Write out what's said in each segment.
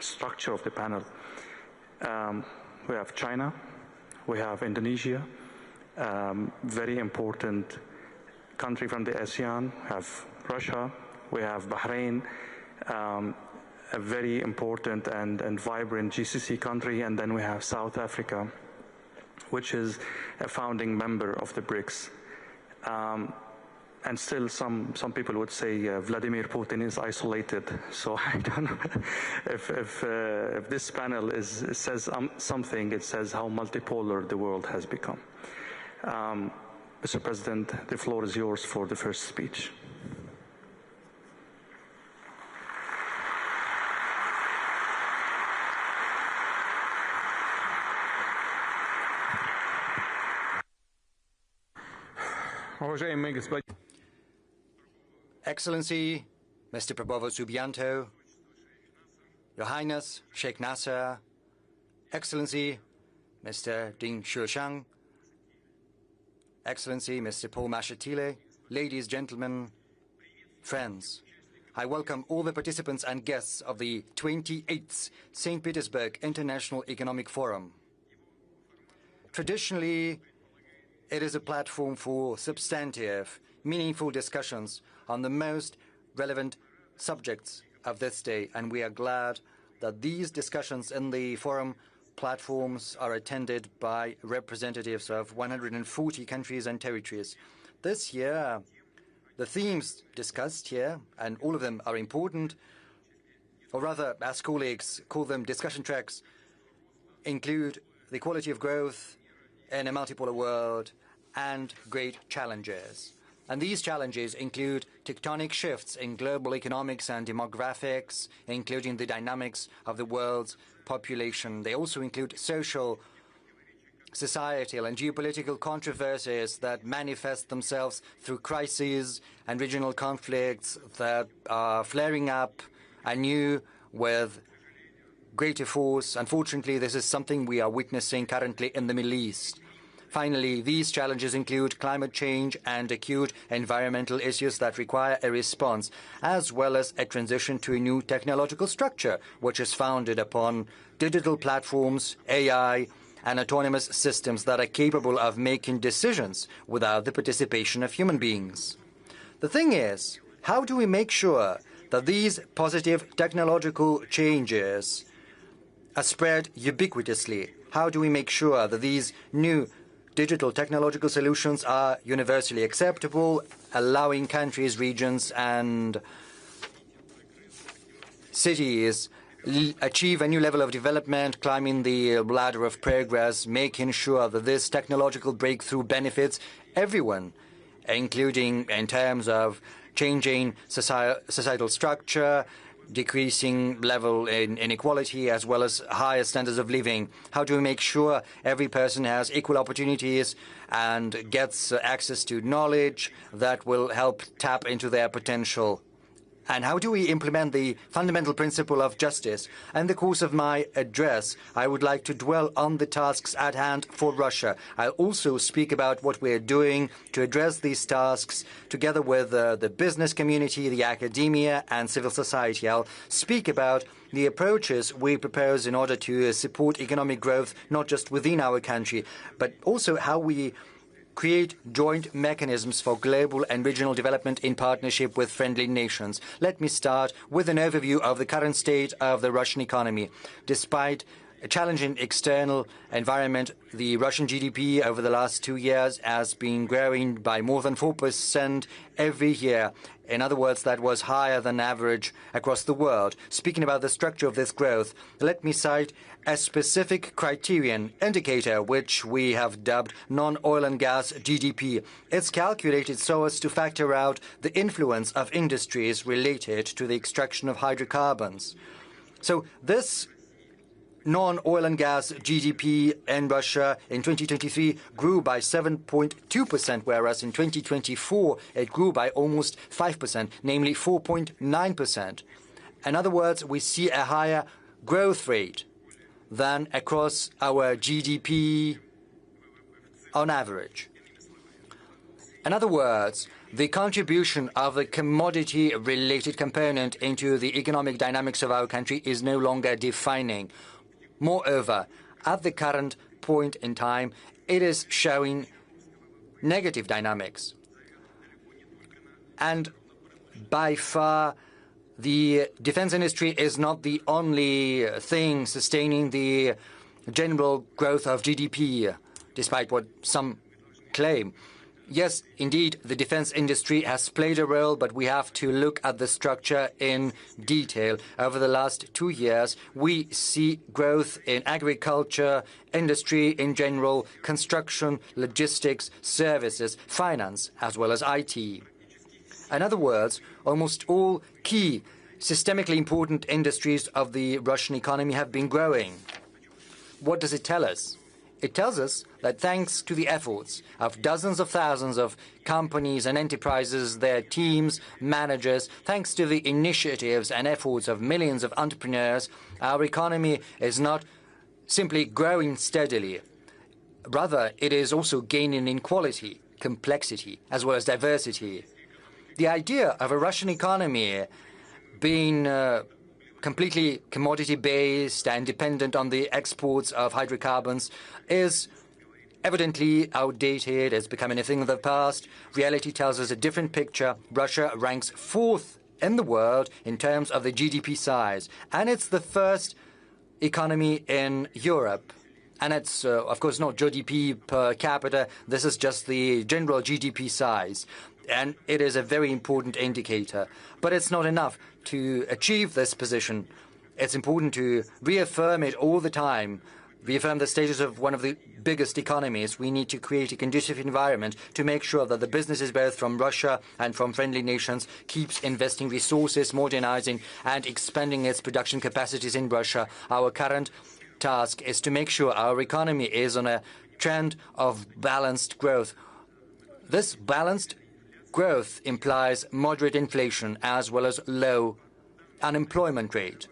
structure of the panel. We have China, we have Indonesia, very important country from the ASEAN, we have Russia, we have Bahrain, a very important and vibrant GCC country, and then we have South Africa, which is a founding member of the BRICS. And still some people would say Vladimir Putin is isolated. So I don't know if this panel says something, it says how multipolar the world has become. Mr. President, the floor is yours for the first speech. Excellency, Mr. Prabowo Subianto, Your Highness, Sheikh Nasser, Excellency, Mr. Ding Shushang, Excellency, Mr. Paul Mashatile, ladies, gentlemen, friends, I welcome all the participants and guests of the 28th St. Petersburg International Economic Forum. Traditionally, it is a platform for substantive, meaningful discussions on the most relevant subjects of this day, and we are glad that these discussions in the forum platforms are attended by representatives of 140 countries and territories. This year, the themes discussed here, and all of them are important, or rather, as colleagues call them, discussion tracks, include the quality of growth in a multipolar world and great challenges. And these challenges include tectonic shifts in global economics and demographics, including the dynamics of the world's population. They also include social, societal, and geopolitical controversies that manifest themselves through crises and regional conflicts that are flaring up anew with greater force. Unfortunately, this is something we are witnessing currently in the Middle East. Finally, these challenges include climate change and acute environmental issues that require a response, as well as a transition to a new technological structure, which is founded upon digital platforms, AI, and autonomous systems that are capable of making decisions without the participation of human beings. The thing is, how do we make sure that these positive technological changes are spread ubiquitously? How do we make sure that these new digital technological solutions are universally acceptable, allowing countries, regions, and cities achieve a new level of development, climbing the ladder of progress, making sure that this technological breakthrough benefits everyone, including in terms of changing societal structure, decreasing level in inequality, as well as higher standards of living? How do we make sure every person has equal opportunities and gets access to knowledge that will help tap into their potential? And how do we implement the fundamental principle of justice? In the course of my address, I would like to dwell on the tasks at hand for Russia. I'll also speak about what we're doing to address these tasks together with the business community, the academia, and civil society. I'll speak about the approaches we propose in order to support economic growth, not just within our country, but also how we create joint mechanisms for global and regional development in partnership with friendly nations. Let me start with an overview of the current state of the Russian economy. Despite a challenging external environment, the Russian GDP over the last 2 years has been growing by more than 4% every year. In other words, that was higher than average across the world. Speaking about the structure of this growth, let me cite a specific criterion indicator, which we have dubbed non-oil and gas GDP. It's calculated so as to factor out the influence of industries related to the extraction of hydrocarbons. So this non-oil and gas GDP in Russia in 2023 grew by 7.2%, whereas in 2024 it grew by almost 5%, namely 4.9%. In other words, we see a higher growth rate than across our GDP on average. In other words, the contribution of the commodity-related component into the economic dynamics of our country is no longer defining. Moreover, at the current point in time, it is showing negative dynamics. And by far, the defense industry is not the only thing sustaining the general growth of GDP, despite what some claim. Yes, indeed, the defense industry has played a role, but we have to look at the structure in detail. Over the last 2 years, we see growth in agriculture, industry in general, construction, logistics, services, finance, as well as IT. In other words, almost all key, systemically important industries of the Russian economy have been growing. What does it tell us? It tells us that thanks to the efforts of dozens of thousands of companies and enterprises, their teams, managers, thanks to the initiatives and efforts of millions of entrepreneurs, our economy is not simply growing steadily. Rather, it is also gaining in quality, complexity, as well as diversity. The idea of a Russian economy being completely commodity-based and dependent on the exports of hydrocarbons is evidently outdated. It's becoming a thing of the past. Reality tells us a different picture. Russia ranks 4th in the world in terms of the GDP size, and it's the first economy in Europe. And it's, of course, not GDP per capita. This is just the general GDP size. And it is a very important indicator. But it's not enough to achieve this position. It's important to reaffirm it all the time, reaffirm the status of one of the biggest economies. We need to create a conducive environment to make sure that the businesses, both from Russia and from friendly nations, keeps investing resources, modernizing and expanding its production capacities in Russia. Our current task is to make sure our economy is on a trend of balanced growth. This balanced growth implies moderate inflation as well as low unemployment rate.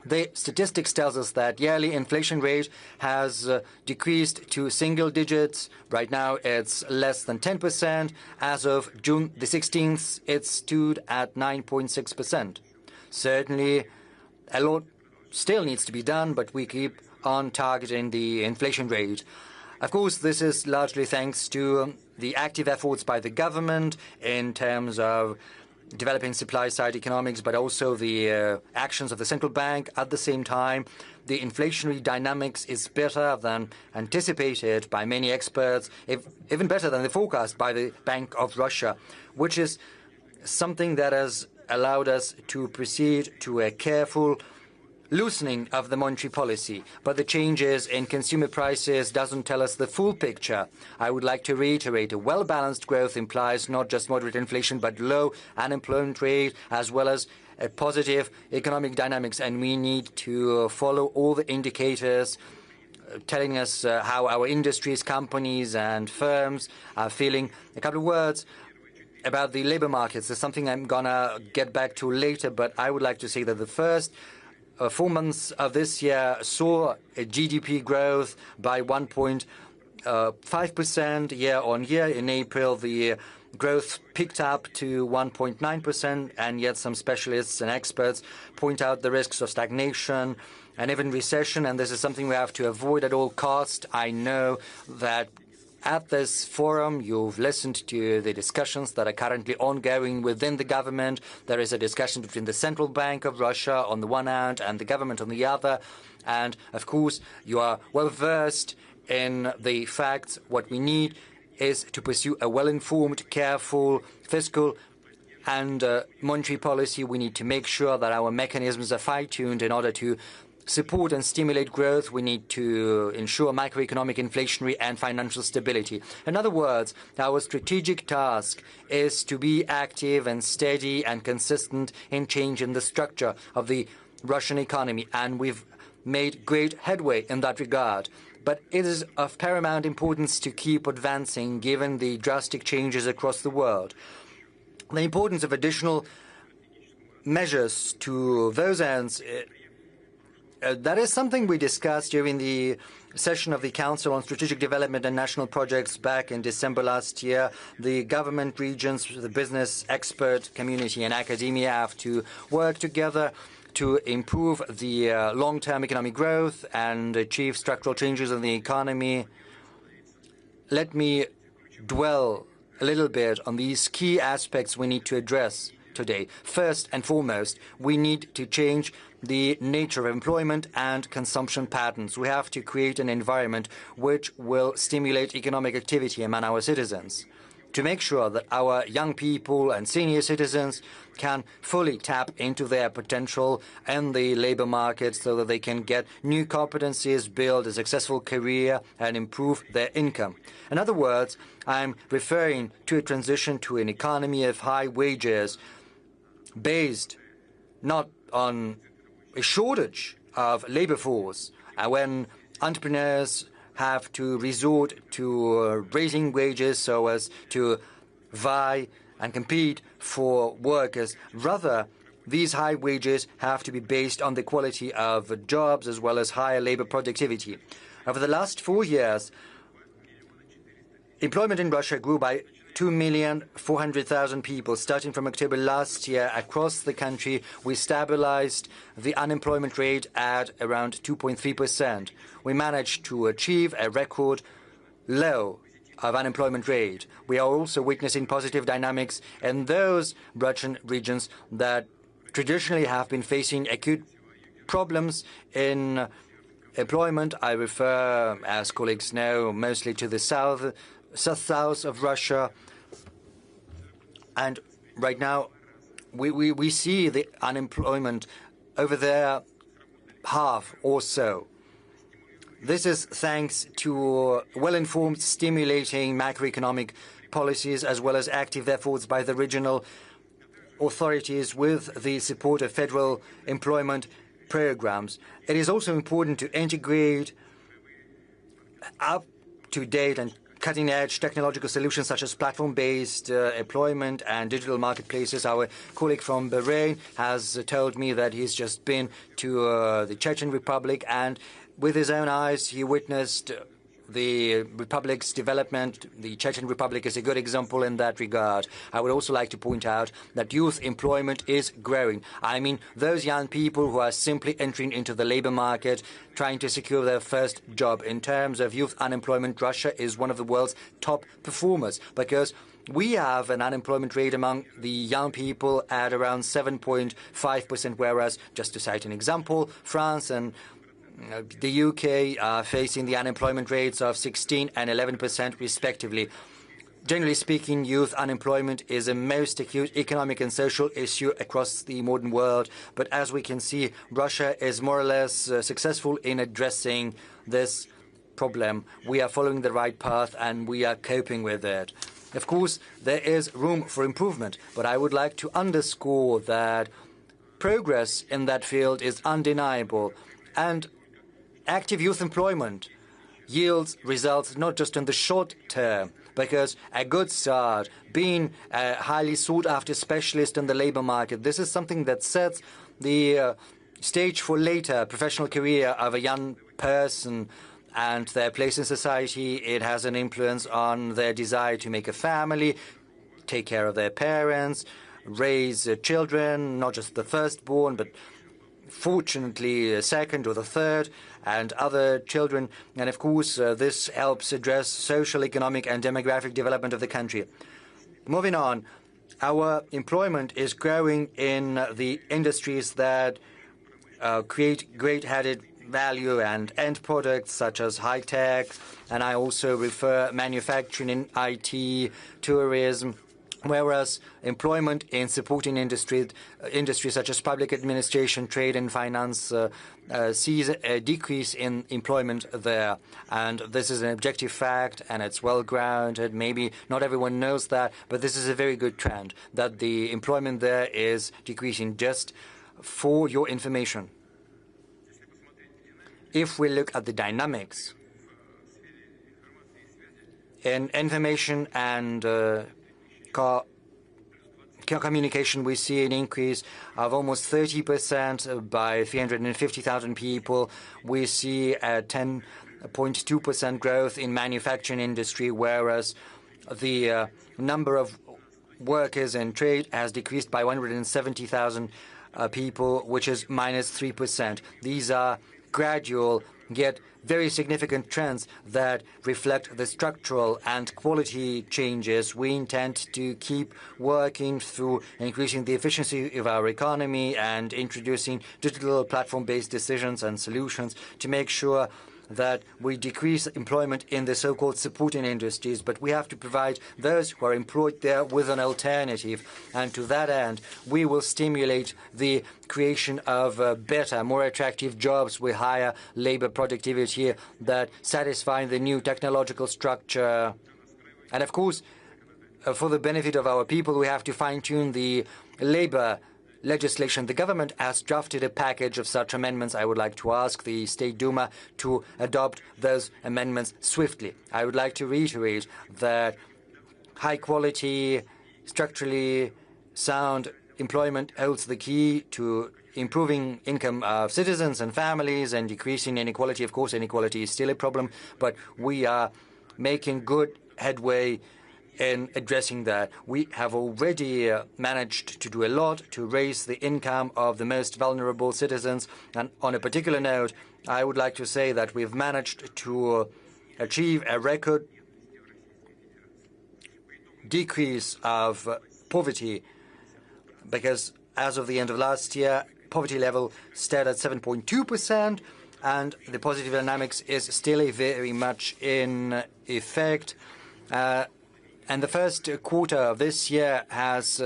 The statistics tells us that yearly inflation rate has decreased to single digits. Right now it's less than 10%. As of June the 16th, it stood at 9.6%. Certainly, a lot still needs to be done, but we keep on targeting the inflation rate. Of course, this is largely thanks to the active efforts by the government in terms of developing supply-side economics, but also the actions of the central bank. At the same time, the inflationary dynamics is better than anticipated by many experts, even better than the forecast by the Bank of Russia, which is something that has allowed us to proceed to a careful loosening of the monetary policy. But the changes in consumer prices doesn't tell us the full picture. I would like to reiterate, a well-balanced growth implies not just moderate inflation, but low unemployment rate, as well as a positive economic dynamics. And we need to follow all the indicators telling us how our industries, companies and firms are feeling. A couple of words about the labor markets. There's something I'm gonna get back to later, but I would like to say that the first 4 months of this year saw a GDP growth by 1.5% year-on-year. In April, the growth picked up to 1.9%, and yet some specialists and experts point out the risks of stagnation and even recession, and this is something we have to avoid at all costs. I know that at this forum, you've listened to the discussions that are currently ongoing within the government. There is a discussion between the Central Bank of Russia on the one hand and the government on the other. And, of course, you are well versed in the facts. What we need is to pursue a well-informed, careful, fiscal and monetary policy. We need to make sure that our mechanisms are fine-tuned in order to support and stimulate growth. We need to ensure macroeconomic, inflationary and financial stability. In other words, our strategic task is to be active and steady and consistent in changing the structure of the Russian economy, and we've made great headway in that regard. But it is of paramount importance to keep advancing given the drastic changes across the world. The importance of additional measures to those ends that is something we discussed during the session of the Council on Strategic Development and National Projects back in December last year. The government, regions, the business, expert community and academia have to work together to improve the long-term economic growth and achieve structural changes in the economy. Let me dwell a little bit on these key aspects we need to address today. First and foremost, we need to change the nature of employment and consumption patterns. We have to create an environment which will stimulate economic activity among our citizens, to make sure that our young people and senior citizens can fully tap into their potential in the labor market so that they can get new competencies, build a successful career, and improve their income. In other words, I'm referring to a transition to an economy of high wages based not on a shortage of labor force, when entrepreneurs have to resort to raising wages so as to vie and compete for workers. Rather, these high wages have to be based on the quality of jobs as well as higher labor productivity. Over the last 4 years, employment in Russia grew by 2,400,000 people. Starting from October last year, across the country, we stabilized the unemployment rate at around 2.3%. We managed to achieve a record low of unemployment rate. We are also witnessing positive dynamics in those Russian regions that traditionally have been facing acute problems in employment. I refer, as colleagues know, mostly to the south of Russia. And right now, we see the unemployment over there half or so. This is thanks to well-informed, stimulating macroeconomic policies as well as active efforts by the regional authorities with the support of federal employment programs. It is also important to integrate up-to-date and cutting-edge technological solutions such as platform-based employment and digital marketplaces. Our colleague from Bahrain has told me that he's just been to the Chechen Republic, and with his own eyes he witnessed the republic's development. The Chechen Republic is a good example in that regard. I would also like to point out that youth employment is growing. I mean, those young people who are simply entering into the labor market, trying to secure their first job. In terms of youth unemployment, Russia is one of the world's top performers because we have an unemployment rate among the young people at around 7.5%, whereas, just to cite an example, France and the UK are facing the unemployment rates of 16 and 11% respectively. Generally speaking, youth unemployment is a most acute economic and social issue across the modern world. But as we can see, Russia is more or less successful in addressing this problem. We are following the right path and we are coping with it. Of course, there is room for improvement, but I would like to underscore that progress in that field is undeniable. And active youth employment yields results not just in the short term, because a good start, being a highly sought-after specialist in the labor market, this is something that sets the stage for later professional career of a young person and their place in society. It has an influence on their desire to make a family, take care of their parents, raise children, not just the firstborn, but fortunately the second or the third, and other children. And of course, this helps address social, economic, and demographic development of the country. Moving on, our employment is growing in the industries that create great added value and end products such as high-tech, and I also refer manufacturing in IT, tourism, whereas employment in supporting industries such as public administration, trade and finance sees a decrease in employment there. And this is an objective fact and it's well grounded. Maybe not everyone knows that, but this is a very good trend that the employment there is decreasing. Just for your information, if we look at the dynamics in information and communication, we see an increase of almost 30% by 350,000 people. We see a 10.2% growth in manufacturing industry, whereas the number of workers in trade has decreased by 170,000 people, which is minus 3%. These are gradual yet very significant trends that reflect the structural and quality changes. We intend to keep working through increasing the efficiency of our economy and introducing digital platform-based decisions and solutions to make sure that we decrease employment in the so-called supporting industries, but we have to provide those who are employed there with an alternative. And to that end, we will stimulate the creation of better, more attractive jobs with higher labor productivity that satisfy the new technological structure. And of course, for the benefit of our people, we have to fine-tune the labor legislation. The government has drafted a package of such amendments. I would like to ask the State Duma to adopt those amendments swiftly. I would like to reiterate that high-quality, structurally sound employment holds the key to improving income of citizens and families and decreasing inequality. Of course, inequality is still a problem, but we are making good headway in addressing that. We have already managed to do a lot to raise the income of the most vulnerable citizens. And on a particular note, I would like to say that we've managed to achieve a record decrease of poverty, because as of the end of last year, poverty level stood at 7.2%, and the positive dynamics is still very much in effect. And the first quarter of this year has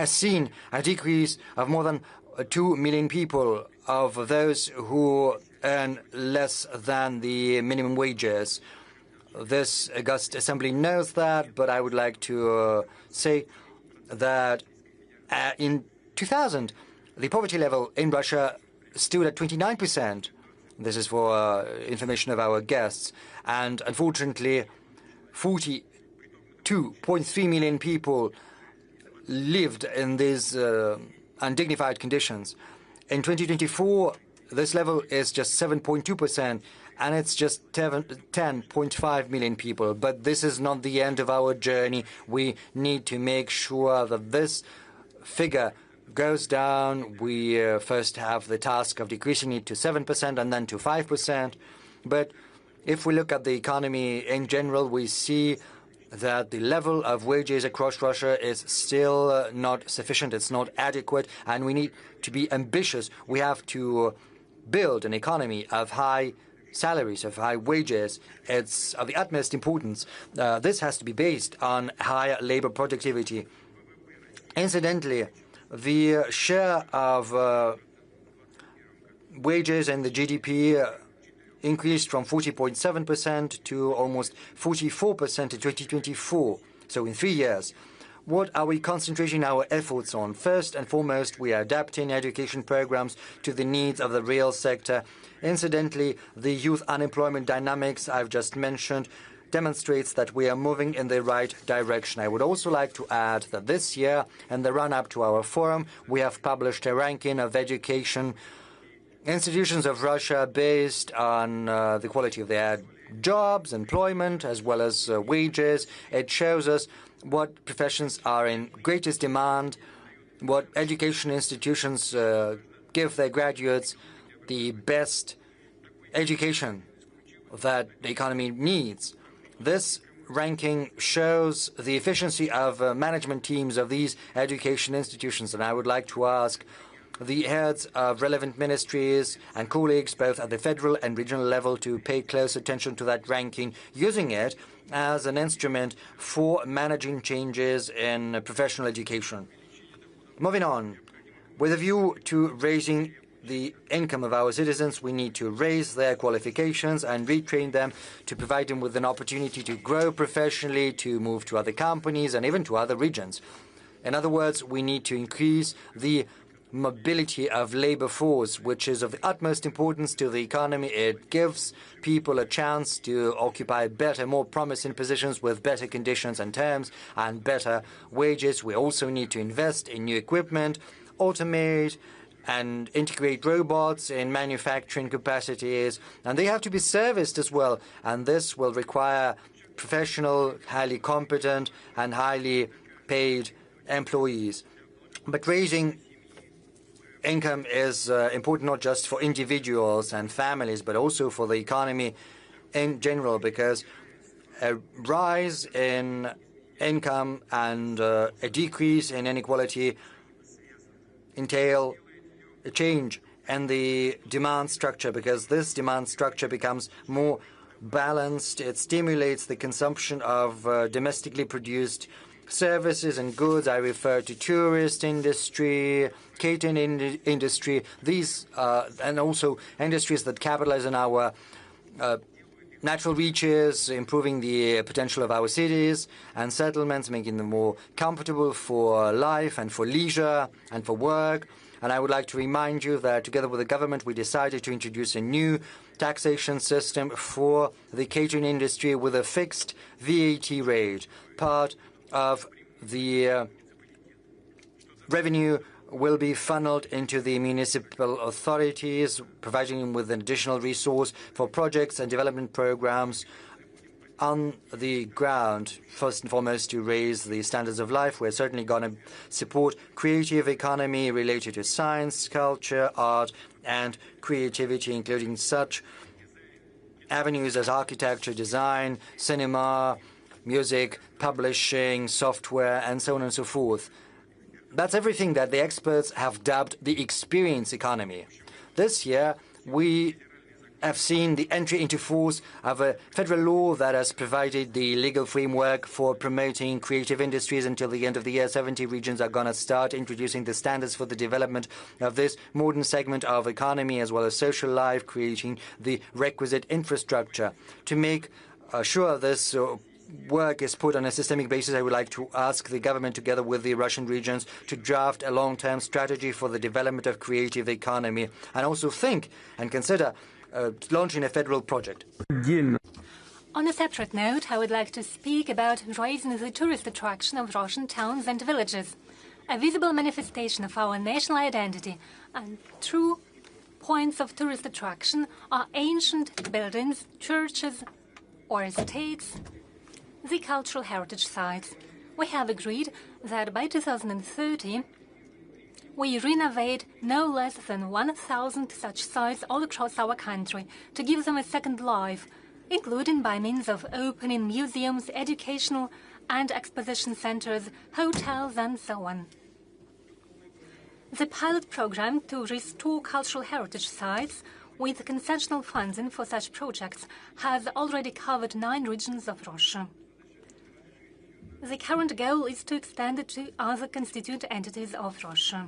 seen a decrease of more than 2 million people, of those who earn less than the minimum wages. This August Assembly knows that, but I would like to say that in 2000, the poverty level in Russia stood at 29%. This is for information of our guests. And unfortunately, 42.3 million people lived in these undignified conditions. In 2024, this level is just 7.2%, and it's just 10.5 million people. But this is not the end of our journey. We need to make sure that this figure goes down. We first have the task of decreasing it to 7% and then to 5%. But if we look at the economy in general, we see that the level of wages across Russia is still not sufficient. It's not adequate, and we need to be ambitious. We have to build an economy of high salaries, of high wages. It's of the utmost importance. This has to be based on higher labor productivity. Incidentally, the share of wages in the GDP increased from 40.7% to almost 44% in 2024, so in 3 years. What are we concentrating our efforts on? First and foremost, we are adapting education programs to the needs of the real sector. Incidentally, the youth unemployment dynamics I've just mentioned demonstrates that we are moving in the right direction. I would also like to add that this year, in the run-up to our forum, we have published a ranking of education institutions of Russia based on the quality of their jobs, employment, as well as wages. It shows us what professions are in greatest demand, what education institutions give their graduates the best education that the economy needs. This ranking shows the efficiency of management teams of these education institutions, and I would like to ask the heads of relevant ministries and colleagues both at the federal and regional level to pay close attention to that ranking, using it as an instrument for managing changes in professional education. Moving on, with a view to raising the income of our citizens, we need to raise their qualifications and retrain them to provide them with an opportunity to grow professionally, to move to other companies and even to other regions. In other words, we need to increase the mobility of labor force, which is of the utmost importance to the economy. It gives people a chance to occupy better, more promising positions with better conditions and terms and better wages. We also need to invest in new equipment, automate and integrate robots in manufacturing capacities, and they have to be serviced as well. And this will require professional, highly competent and highly paid employees. But raising income is important not just for individuals and families, but also for the economy in general, because a rise in income and a decrease in inequality entail a change in the demand structure, because this demand structure becomes more balanced. It stimulates the consumption of domestically produced services and goods. I refer to tourist industry, catering industry, these and also industries that capitalize on our natural reaches, improving the potential of our cities and settlements, making them more comfortable for life and for leisure and for work. And I would like to remind you that together with the government, we decided to introduce a new taxation system for the catering industry with a fixed VAT rate. Part of the revenue will be funneled into the municipal authorities, providing them with an additional resource for projects and development programs on the ground. First and foremost, to raise the standards of life. We're certainly going to support creative economy related to science, culture, art, and creativity, including such avenues as architecture, design, cinema, music, publishing, software, and so on and so forth. That's everything that the experts have dubbed the experience economy. This year, we have seen the entry into force of a federal law that has provided the legal framework for promoting creative industries. Until the end of the year, 70 regions are going to start introducing the standards for the development of this modern segment of economy as well as social life, creating the requisite infrastructure. To make sure this work is put on a systemic basis, I would like to ask the government, together with the Russian regions, to draft a long-term strategy for the development of creative economy, and also think and consider launching a federal project. On a separate note, I would like to speak about raising the tourist attraction of Russian towns and villages, a visible manifestation of our national identity. And true points of tourist attraction are ancient buildings, churches or estates, the cultural heritage sites. We have agreed that by 2030, we renovate no less than 1,000 such sites all across our country to give them a second life, including by means of opening museums, educational and exposition centers, hotels, and so on. The pilot program to restore cultural heritage sites with concessional funding for such projects has already covered 9 regions of Russia. The current goal is to extend it to other constituent entities of Russia.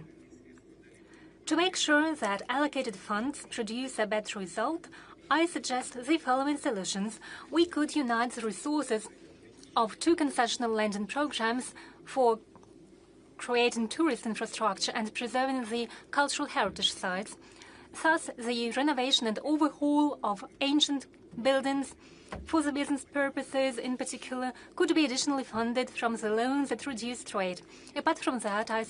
To make sure that allocated funds produce a better result, I suggest the following solutions. We could unite the resources of 2 concessional lending programs for creating tourist infrastructure and preserving the cultural heritage sites. Thus, the renovation and overhaul of ancient buildings for the business purposes in particular could be additionally funded from the loans that reduce trade. Apart from that, I suggest